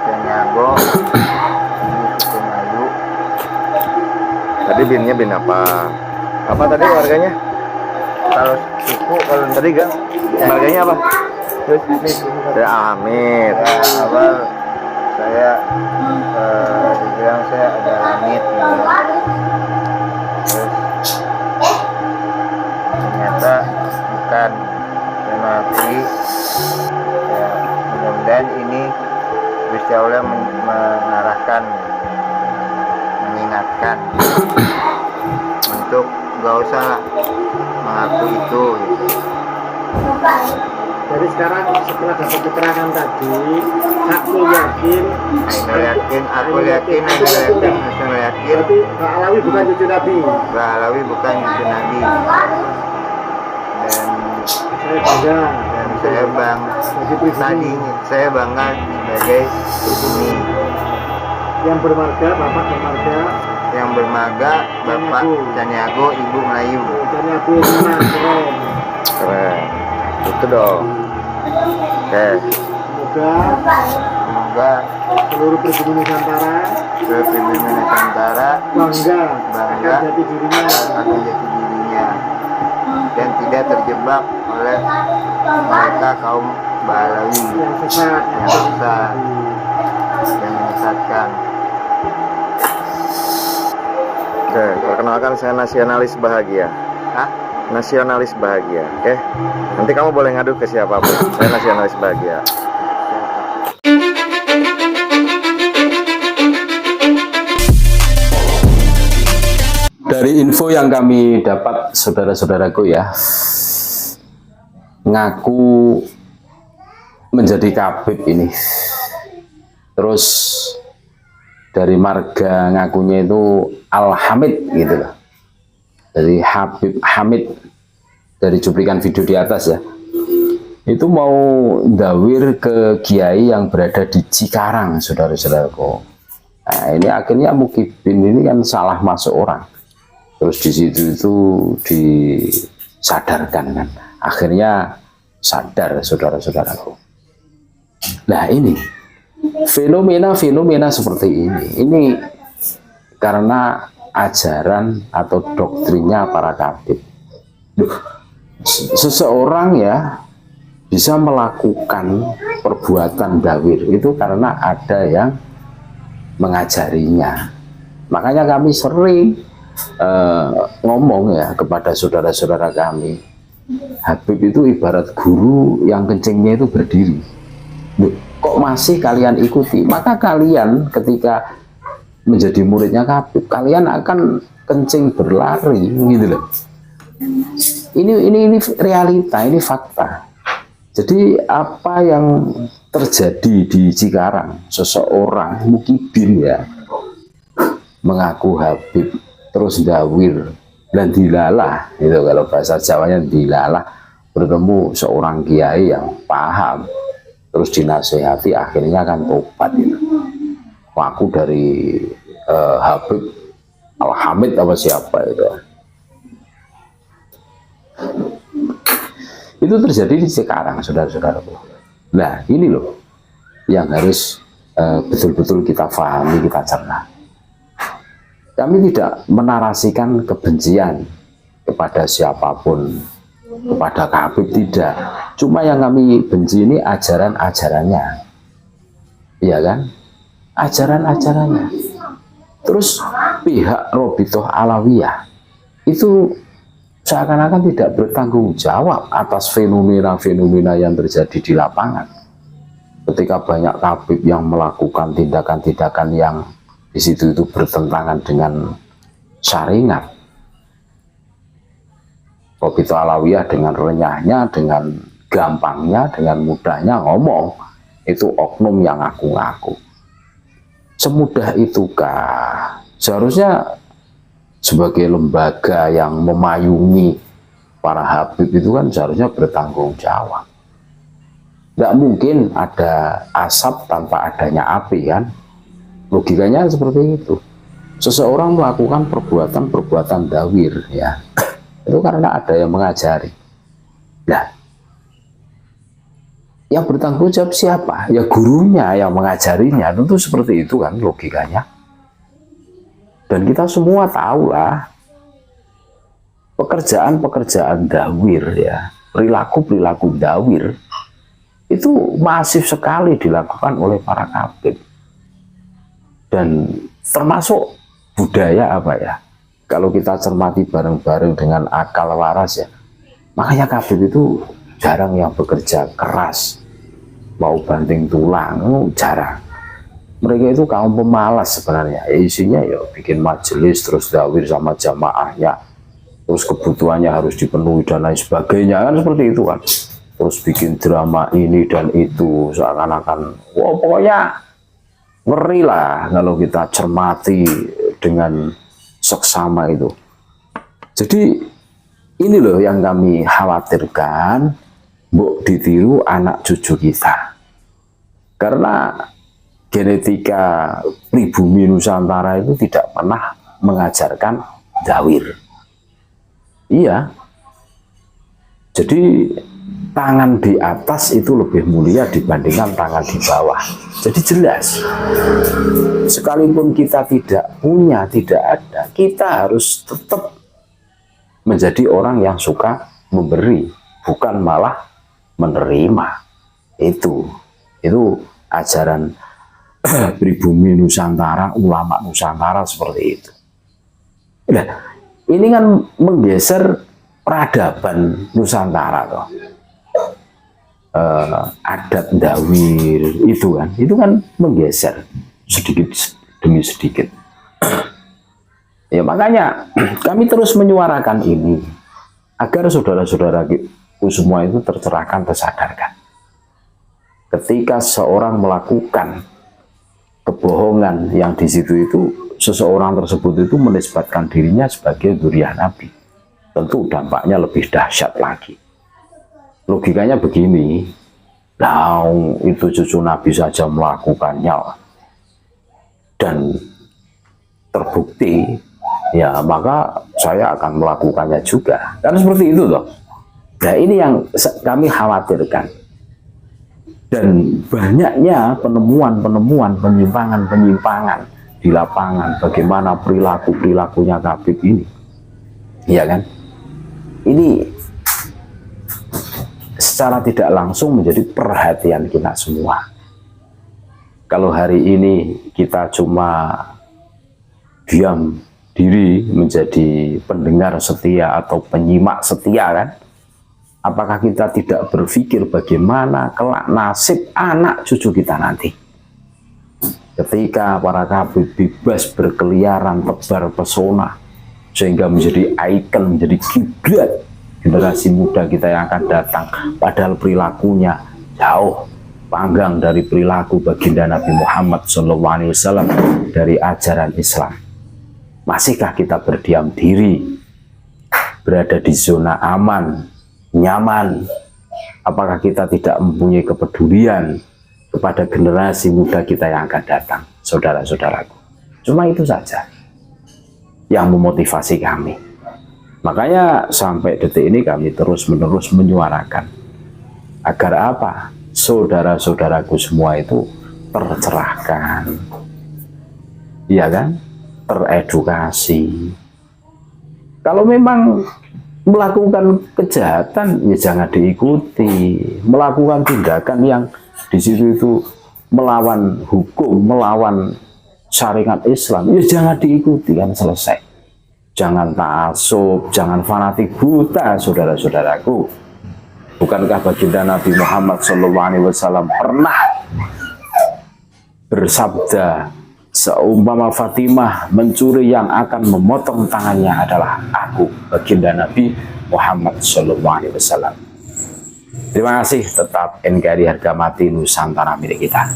Caniago, Ibu suku Melayu. Tadi binnya bin apa? Apa tadi warganya? Kalau suku, kalau Tadi gak? Marganya apa? terus ini Ya Amit. ya, awal saya dibilang saya ada langit gitu. Terus ternyata bukan, saya mati. Ya, mudah-mudahan ini Gusti Allah mengarahkan, mengingatkan untuk gak usah mengaku itu gitu. Jadi sekarang setelah dapat keterangan tadi, aku yakin, Aku yakin, berarti Pak Alawi bukan cucu Nabi. Mbak Alawi bukan cucu Nabi. Dan Saya bangga. saya bangga sebagai pribumi Yang bermarga, Bapak bermarga. yang bermarga, Bapak Caniago, Ibu Melayu. Caniago Lima, keren. Keren. Itu dong. Oke. Semoga seluruh pribumi Nusantara bangga akan jati dirinya dan tidak terjebak oleh mereka kaum Balawi yang sesat, yang menyesatkan. Oke, perkenalkan saya nasionalis bahagia. Hah? Nasionalis bahagia. Oke. Nanti kamu boleh ngadu ke siapapun. Saya nasionalis bahagia. Dari info yang kami dapat, saudara-saudaraku ya, ngaku menjadi kabib ini. Terus dari marga ngakunya itu Al-Hamid gitu loh. Dari Habib Hamid, dari cuplikan video di atas ya. Itu mau ndawir ke kiai yang berada di Cikarang, saudara-saudaraku. Nah, ini akhirnya Mukibin ini kan salah masuk orang. Terus di situ itu disadarkan kan. Akhirnya sadar, saudara-saudaraku. Nah, ini fenomena seperti ini karena ajaran atau doktrinnya para kabib. Seseorang ya bisa melakukan perbuatan dawir itu karena ada yang mengajarinya. Makanya kami sering ngomong ya kepada saudara-saudara kami, Habib itu ibarat guru yang kencingnya itu berdiri. Loh, kok masih kalian ikuti? Maka kalian ketika menjadi muridnya kabib, kalian akan kencing berlari gitu loh. Ini realita, ini fakta. Jadi apa yang terjadi di Cikarang, seseorang Mukibin ya mengaku Habib terus dawir dan dilalah, itu kalau bahasa Jawanya dilalah, bertemu seorang kiai yang paham terus dinasehati, akhirnya kan tobat gitu. Aku dari Habib Al-Hamid apa siapa itu terjadi di Cikarang, saudara-saudaraku. Nah, ini loh yang harus betul-betul kita pahami, kita cerna. Kami tidak menarasikan kebencian kepada siapapun, kepada kabib, tidak. Cuma yang kami benci ini ajaran-ajarannya, iya kan? Ajaran-ajarannya. Terus pihak Robitoh Alawiyah itu seakan-akan tidak bertanggung jawab atas fenomena-fenomena yang terjadi di lapangan. Ketika banyak kabib yang melakukan tindakan-tindakan yang di situ itu bertentangan dengan syariat, Robitoh Alawiyah dengan renyahnya, dengan gampangnya, dengan mudahnya ngomong, itu oknum yang ngaku-ngaku. Semudah itukah? Seharusnya sebagai lembaga yang memayungi para habib itu kan seharusnya bertanggung jawab. Tidak mungkin ada asap tanpa adanya api kan? Logikanya seperti itu. Seseorang melakukan perbuatan dawir ya, itu karena ada yang mengajari. Nah, yang bertanggung jawab siapa? Ya gurunya yang mengajarinya, tentu seperti itu kan logikanya. Dan kita semua tahulah pekerjaan-pekerjaan dawir ya, perilaku-perilaku dawir itu masif sekali dilakukan oleh para kabid. Dan termasuk budaya apa ya, kalau kita cermati bareng-bareng dengan akal waras ya, makanya kabid itu jarang yang bekerja keras, mau banting tulang, jarang. Mereka itu kaum pemalas sebenarnya. Isinya ya bikin majelis, terus dawir sama jamaahnya, terus kebutuhannya harus dipenuhi dan lain sebagainya, kan seperti itu kan. Terus bikin drama ini dan itu, seakan-akan wah pokoknya ngeri lah kalau kita cermati dengan seksama itu. Jadi ini loh yang kami khawatirkan, mbok ditiru anak cucu kita. Karena genetika pribumi Nusantara itu tidak pernah mengajarkan dawir. Iya. Jadi tangan di atas itu lebih mulia dibandingkan tangan di bawah. Jadi jelas, sekalipun kita tidak punya, tidak ada, kita harus tetap menjadi orang yang suka memberi, bukan malah menerima. Itu ajaran pribumi Nusantara, ulama Nusantara seperti itu. Nah, ini kan menggeser peradaban Nusantara toh. Adat dawir itu kan menggeser sedikit demi sedikit. Ya makanya kami terus menyuarakan ini agar saudara-saudaraku semua itu tercerahkan, tersadarkan. Ketika seorang melakukan kebohongan yang di situ itu, seseorang tersebut itu menisbatkan dirinya sebagai dzurriyyah Nabi, tentu dampaknya lebih dahsyat lagi. Logikanya begini, nah itu cucu Nabi saja melakukannya dan terbukti, ya maka saya akan melakukannya juga, kan seperti itu toh. Nah ini yang kami khawatirkan. Dan banyaknya penemuan-penemuan, penyimpangan-penyimpangan di lapangan, bagaimana perilakunya Habib ini, iya kan? Ini secara tidak langsung menjadi perhatian kita semua. Kalau hari ini kita cuma diam diri menjadi pendengar setia atau penyimak setia kan, apakah kita tidak berpikir bagaimana kelak nasib anak cucu kita nanti? Ketika para kabid bebas berkeliaran, tebar pesona, sehingga menjadi ikon, menjadi kiblat generasi muda kita yang akan datang. Padahal perilakunya jauh panggang dari perilaku baginda Nabi Muhammad SAW, dari ajaran Islam. Masihkah kita berdiam diri, berada di zona aman, nyaman? Apakah kita tidak mempunyai kepedulian kepada generasi muda kita yang akan datang, saudara-saudaraku? Cuma itu saja yang memotivasi kami. Makanya sampai detik ini kami terus-menerus menyuarakan agar apa? Saudara-saudaraku semua itu tercerahkan, iya kan? Teredukasi. Kalau memang melakukan kejahatan ya jangan diikuti, melakukan tindakan yang di situ itu melawan hukum, melawan syariat Islam ya jangan diikuti, kan selesai. Jangan ta'assub, jangan fanatik buta, saudara-saudaraku. Bukankah baginda Nabi Muhammad SAW pernah bersabda, seumpama Fatimah mencuri yang akan memotong tangannya adalah aku, baginda Nabi Muhammad SAW. Terima kasih, tetap NKRI harga mati Nusantara milik kita.